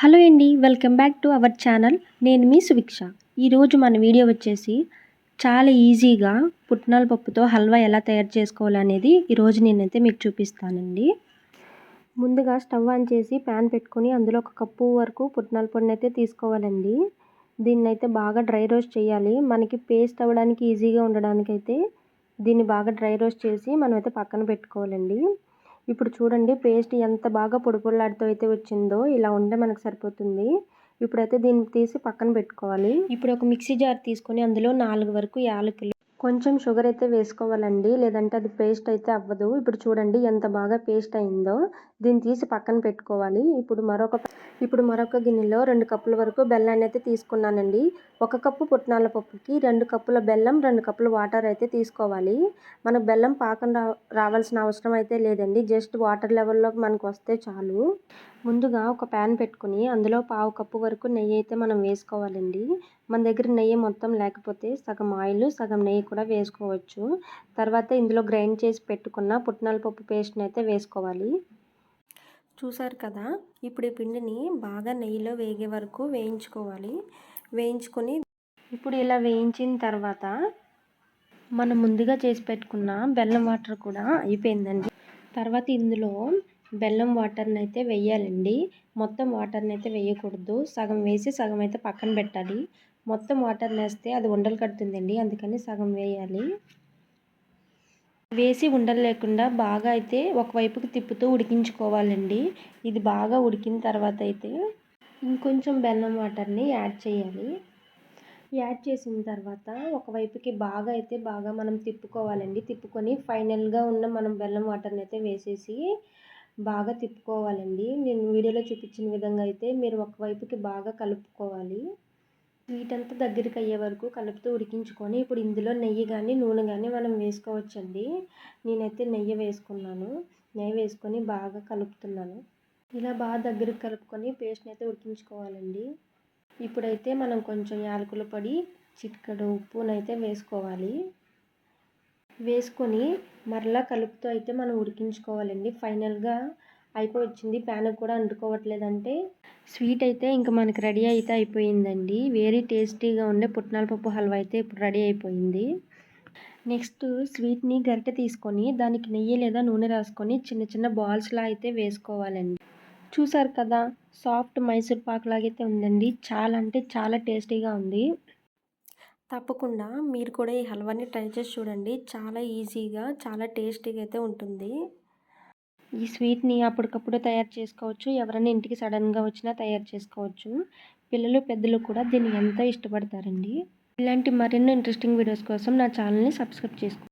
Hello అండి, welcome back to our channel. నేను మీ సుభిక్ష. ఈరోజు మన వీడియో వచ్చేసి చాలా ఈజీగా పుట్నాల పప్పుతో హల్వా ఎలా తయారు చేసుకోవాలనేది ఈరోజు నేనైతే మీకు చూపిస్తానండి. ముందుగా స్టవ్ ఆన్ చేసి ప్యాన్ పెట్టుకొని అందులో 1 కప్పు వరకు పుట్నాల పొడిని అయితే తీసుకోవాలండి. దీన్నైతే బాగా డ్రై రోస్ట్ చేయాలి. మనకి పేస్ట్ అవ్వడానికి ఈజీగా ఉండడానికైతే దీన్ని బాగా డ్రై రోస్ట్ చేసి మనమైతే పక్కన పెట్టుకోవాలండి. ఇప్పుడు చూడండి, పేస్ట్ ఎంత బాగా పొడి పొడిలాడుతూ అయితే వచ్చిందో ఇలా ఉంటే మనకు సరిపోతుంది. ఇప్పుడైతే దీన్ని తీసి పక్కన పెట్టుకోవాలి. ఇప్పుడు ఒక మిక్సీ జార్ తీసుకొని అందులో 4 వరకు యాలకులు, కొంచెం షుగర్ అయితే వేసుకోవాలండి, లేదంటే అది పేస్ట్ అయితే అవ్వదు. ఇప్పుడు చూడండి ఎంత బాగా పేస్ట్ అయిందో. దీన్ని తీసి పక్కన పెట్టుకోవాలి. ఇప్పుడు మరొక గిన్నెలో 2 కప్పుల వరకు బెల్లాన్ని అయితే తీసుకున్నానండి. 1 కప్పు పుట్నాల పప్పుకి 2 కప్పుల బెల్లం, 2 కప్పుల వాటర్ అయితే తీసుకోవాలి. మనకు బెల్లం పాకం రావాల్సిన అవసరం అయితే లేదండి, జస్ట్ వాటర్ లెవెల్లోకి మనకు వస్తే చాలు. ముందుగా ఒక ప్యాన్ పెట్టుకుని అందులో 1/2 కప్పు వరకు నెయ్యి అయితే మనం వేసుకోవాలండి. మన దగ్గర నెయ్యి మొత్తం లేకపోతే సగం ఆయిల్, సగం నెయ్యి కూడా వేసుకోవచ్చు. తర్వాత ఇందులో గ్రైండ్ చేసి పెట్టుకున్న పుట్నాల పప్పు పేస్ట్ని అయితే వేసుకోవాలి. చూసారు కదా, ఇప్పుడు ఈ పిండిని బాగా నెయ్యిలో వేగే వరకు వేయించుకోవాలి. వేయించుకొని ఇప్పుడు ఇలా వేయించిన తర్వాత మనం ముందుగా చేసి పెట్టుకున్న బెల్లం వాటర్ కూడా అయిపోయిందండి. తర్వాత ఇందులో బెల్లం వాటర్ని అయితే వేయాలండి. మొత్తం వాటర్ని అయితే వేయకూడదు, సగం వేసి సగం అయితే పక్కన పెట్టాలి. మొత్తం వాటర్ని వేస్తే అది ఉండలు కడుతుందండి, అందుకని సగం వేయాలి. వేసి ఉండలు లేకుండా బాగా అయితే ఒకవైపుకి తిప్పుతూ ఉడికించుకోవాలండి. ఇది బాగా ఉడికిన తర్వాత అయితే ఇంకొంచెం బెల్లం వాటర్ని యాడ్ చేయాలి. యాడ్ చేసిన తర్వాత ఒకవైపుకి బాగా మనం తిప్పుకోవాలండి. తిప్పుకొని ఫైనల్గా ఉన్న మనం బెల్లం వాటర్ని అయితే వేసేసి బాగా తిప్పుకోవాలండి. నేను వీడియోలో చూపించిన విధంగా అయితే మీరు ఒకవైపుకి బాగా కలుపుకోవాలి. స్వీట్ అంతా దగ్గరికి అయ్యే వరకు కలుపుతూ ఉడికించుకొని ఇప్పుడు ఇందులో నెయ్యి కానీ నూనె కానీ మనం వేసుకోవచ్చండి. నేనైతే నెయ్యి వేసుకున్నాను. నెయ్యి వేసుకొని బాగా కలుపుతున్నాను. ఇలా బాగా దగ్గరికి కలుపుకొని పేస్ట్ని అయితే ఉడికించుకోవాలండి. ఇప్పుడైతే మనం కొంచెం యాలకుల పొడి, చిటికెడు ఉప్పునైతే వేసుకోవాలి. వేసుకొని మరలా కలుపుతూ అయితే మనం ఉడికించుకోవాలండి. ఫైనల్గా అయిపోవచ్చింది, ప్యాన్కి కూడా అంటుకోవట్లేదంటే స్వీట్ అయితే ఇంకా మనకి రెడీ అయితే అయిపోయిందండి. వెరీ టేస్టీగా ఉండే పుట్నాల పప్పు హల్వా అయితే ఇప్పుడు రెడీ అయిపోయింది. నెక్స్ట్ స్వీట్ని గరిటె తీసుకొని దానికి నెయ్యి లేదా నూనె రాసుకొని చిన్న చిన్న బాల్స్లా అయితే వేసుకోవాలండి. చూసారు కదా, సాఫ్ట్ మైసూర్ పాక్ లాగైతే ఉందండి. చాలా అంటే చాలా టేస్టీగా ఉంది. తప్పకుండా మీరు కూడా ఈ హల్వాని ట్రై చేసి చూడండి. చాలా ఈజీగా, చాలా టేస్టీగా అయితే ఉంటుంది. ఈ స్వీట్ని అప్పటికప్పుడు తయారు చేసుకోవచ్చు. ఎవరైనా ఇంటికి సడన్గా వచ్చినా తయారు చేసుకోవచ్చు. పిల్లలు, పెద్దలు కూడా దీన్ని ఎంతో ఇష్టపడతారండి. ఇలాంటి మరెన్నో ఇంట్రెస్టింగ్ వీడియోస్ కోసం నా ఛానల్ని సబ్స్క్రైబ్ చేసుకోండి.